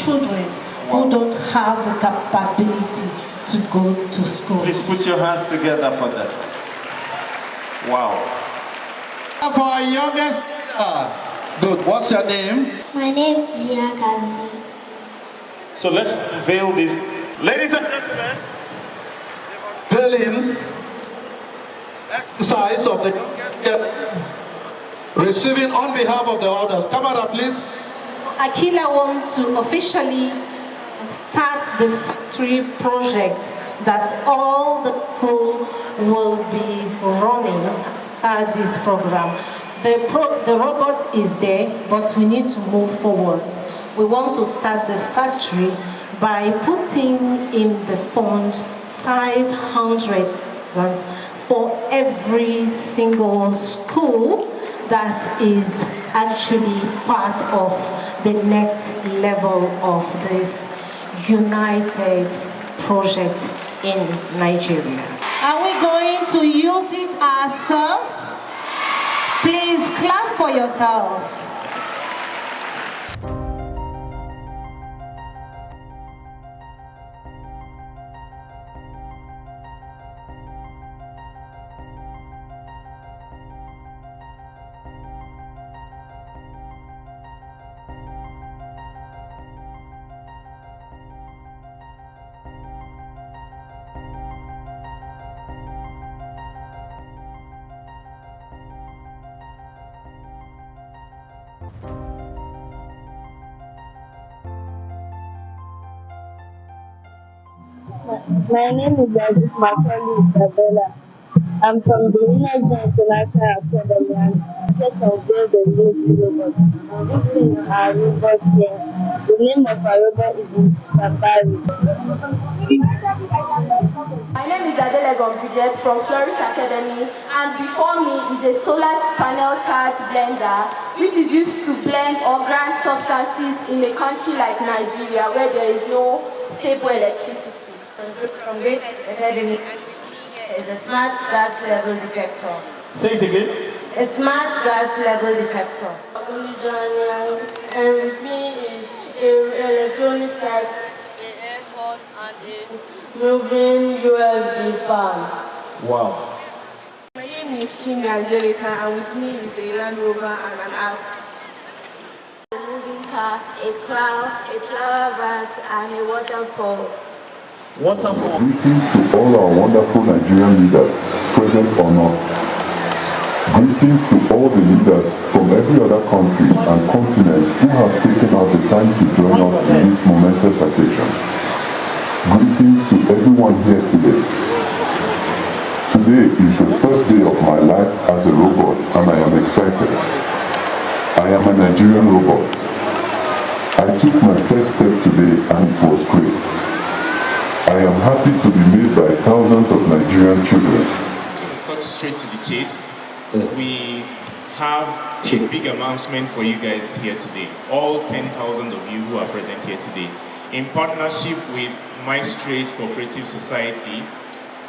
children who don't have the capability to go to school. Please put your hands together for them. Wow. For our youngest, good. What's your name? My name is Yakazi. So let's unveil this. Ladies and gentlemen, Unveiling exercise of the receiving on behalf of the others. Camera, please. Akila wants to officially start the factory project that all the people will be running towards this program. The robot is there, but we need to move forward. We want to start the factory by putting in the fund 500 for every single school that is actually part of the next level of this united project in Nigeria. Are we going to use it ourselves? Please clap for yourself. My name is Isabella. I'm from the International Academy and let's unveil the new robot. This is our robot here. The name of our robot is Safari. My name is Adele Gompijet from Flourish Academy, and before me is a solar panel charged blender which is used to blend or grind substances in a country like Nigeria where there is no stable electricity. From Great Academy is a smart gas level detector. say it again. A smart gas level detector. And with me is an electronic site, An air hose and a moving USB fan. Wow. My name is Chimi Angelica, and with me is a Land Rover and an app. A moving car, a craft, a flower vase, and a waterfall. Waterfall. Greetings to all our wonderful Nigerian leaders, present or not. Greetings to all the leaders from every other country and continent who have taken out the time to join us in this momentous occasion. Greetings to everyone here today. Today is the first day of my life as a robot and I am excited. I am a Nigerian robot. I took my first step today and it was great. I am happy to be made by thousands of Nigerian children. To cut straight to the chase, we have a big announcement for you guys here today. All 10,000 of you who are present here today. In partnership with My Straight Cooperative Society,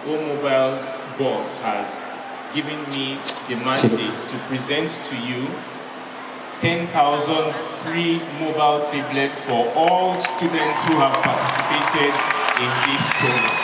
O-Mobile's board has given me the mandate to present to you 10,000 free mobile tablets for all students who have participated in this program.